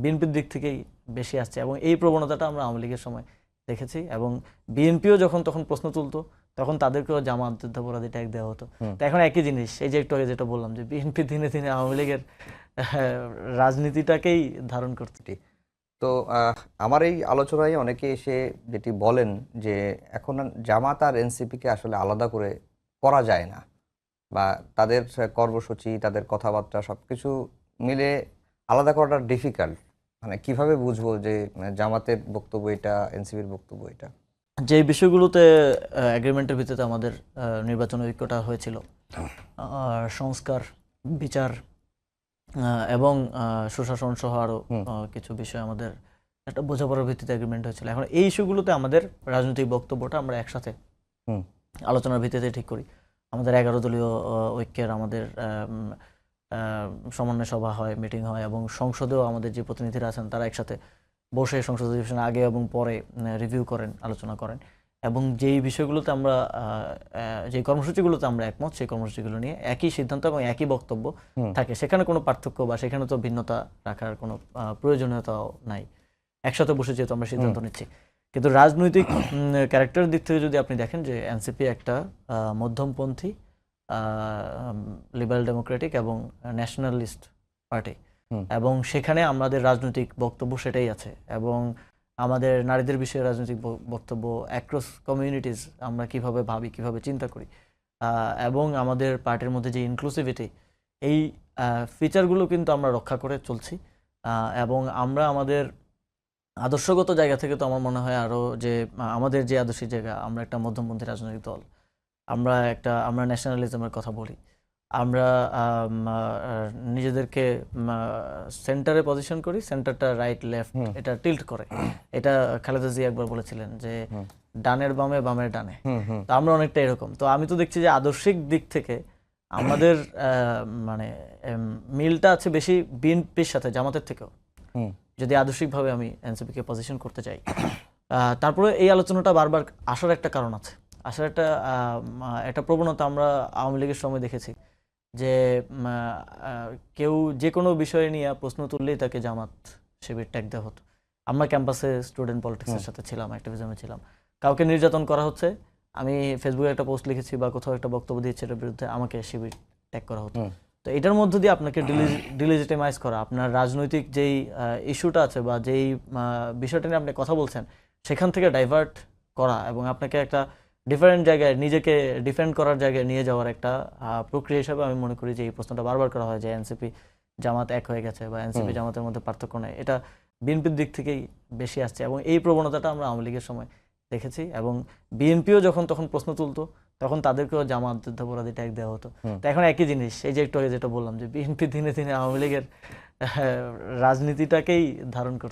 বিএনপির দিক থেকেই বেশি আসছে, এবং এই প্রবণতাটা আমরা আওয়ামী লীগের সময় দেখেছি। এবং বিএনপিও যখন তখন প্রশ্ন তুলতো, তখন তাদেরকেও জামাত যুদ্ধাপরাধী ট্যাগ দেওয়া হতো। তো এখন একই জিনিস, এই যে একটু আগে যেটা বললাম, যে বিএনপি দিনে দিনে আওয়ামী লীগের রাজনীতিটাকেই ধারণ করতে। তো আমার এই আলোচনায় অনেকে এসে যেটি বলেন যে এখন জামাত আর এনসিপিকে আসলে আলাদা করে করা যায় না, বা তাদের কর্মসূচি, তাদের কথাবার্তা সবকিছু মিলে আলাদা করাটা ডিফিকাল্ট। মানে কিভাবে বুঝবো যে জামাতের বক্তব্য এটা, এনসিপির বক্তব্য এটা? যে বিষয়গুলোতে এগ্রিমেন্টের ভিত্তিতে আমাদের নির্বাচন ঐক্যটা হয়েছিল, সংস্কার, বিচার এবং সুশাসন সহ আরও কিছু বিষয় আমাদের একটা বোঝাপড়ার ভিত্তিতে এগ্রিমেন্ট হয়েছিল। এখন এই ইস্যুগুলোতে আমাদের রাজনৈতিক বক্তব্যটা আমরা একসাথে আলোচনার ভিত্তিতে ঠিক করি। আমাদের 11 দলীয় ঐক্যের আমাদের সমন্বয় সভা হয়, মিটিং হয়, এবং সংসদেও আমাদের যে প্রতিনিধিরা আছেন তারা একসাথে বসে সংসদ অধিবেশনের আগে এবং পরে রিভিউ করেন, আলোচনা করেন, এবং যেই বিষয়গুলোতে আমরা যে কর্মসূচিগুলোতে আমরা একমত, সেই কর্মসূচিগুলো নিয়ে একই সিদ্ধান্ত এবং একই বক্তব্য থাকে। সেখানে কোনো পার্থক্য বা সেখানে তো ভিন্নতা রাখার কোনো প্রয়োজনীয়তাও নাই। একসাথে বসে যেহেতু আমরা সিদ্ধান্ত নিচ্ছি। কিন্তু রাজনৈতিক ক্যারেক্টারের দিক থেকে যদি আপনি দেখেন, যে এনসিপি একটা মধ্যমপন্থী লিবারেল ডেমোক্রেটিক এবং ন্যাশনালিস্ট পার্টি, এবং সেখানে আমাদের রাজনৈতিক বক্তব্য সেটাই আছে। এবং আমাদের নারীদের বিষয়ে রাজনৈতিক বক্তব্য, অ্যাক্রস কমিউনিটিস আমরা কিভাবে ভাবি, কিভাবে চিন্তা করি, এবং আমাদের পার্টির মধ্যে যে ইনক্লুসিভিটি, এই ফিচারগুলো কিন্তু আমরা রক্ষা করে চলছি। এবং আমরা আমাদের আদর্শগত জায়গা থেকে তো আমার মনে হয় আরও যে আমাদের যে আদর্শিক জায়গা, আমরা একটা মধ্যমপন্থী রাজনৈতিক দল, আমরা ন্যাশনালিজমের কথা বলি, আমরা নিজেদেরকে সেন্টারে পজিশন করি, সেন্টারটা রাইট লেফট এটা টিল্ট করে। এটা খালেদা জিয়া একবার বলেছিলেন যে ডানের বামে, বামের ডানে। তো আমরা অনেকটা এরকম। তো আমি তো দেখছি যে আদর্শিক দিক থেকে আমাদের মানে মিলটা আছে বেশি বিএনপির সাথে, জামাতের থেকেও, যদি আদর্শিকভাবে আমি এনসিপিকে পজিশন করতে চাই। তারপরে এই আলোচনাটা বারবার আসার একটা কারণ আছে, আসার একটা প্রবণতা আমরা আওয়ামী লীগের সময় দেখেছি, যে কেউ যে কোনো বিষয় নিয়ে প্রশ্ন তুললেই তাকে জামাত শিবির ট্যাগ দেওয়া হতো। আমরা ক্যাম্পাসে স্টুডেন্ট পলিটিক্সের সাথে ছিলাম, অ্যাক্টিভিজমে ছিলাম, কাউকে নির্যাতন করা হচ্ছে, আমি ফেসবুকে একটা পোস্ট লিখেছি বা কোথাও একটা বক্তব্য দিয়েছি, এটার বিরুদ্ধে আমাকে শিবির ট্যাগ করা হতো। তো এটার মধ্য দিয়ে আপনাকে ডিলিজিটিমাইজ করা, আপনার রাজনৈতিক যেই ইস্যুটা আছে বা যেই বিষয়টা নিয়ে আপনি কথা বলছেন, সেখান থেকে ডাইভার্ট করা, এবং আপনাকে একটা ডিফারেন্ট জায়গায় নিজেকে ডিফেন্ড করার জায়গায় নিয়ে যাওয়ার একটা প্রক্রিয়া হিসাবে আমি মনে করি যে এই প্রশ্নটা বারবার করা হয় যে এনসিপি জামাত এক হয়ে গেছে বা এনসিপি জামাতের মধ্যে পার্থক্য নেই। এটা বিএনপির দিক থেকেই বেশি আসছে, এবং এই প্রবণতাটা আমরা আওয়ামী লীগের সময় দেখেছি। এবং বিএনপিও যখন তখন প্রশ্ন তুলতো, তখন তাদেরকেও জামাত যুদ্ধাপরাধী ট্যাগ দেওয়া হতো। তো এখন একই জিনিস, এই যে একটু আগে যেটা বললাম, যে বিএনপি দিনে দিনে আওয়ামী লীগের রাজনীতিটাকেই ধারণ করছে।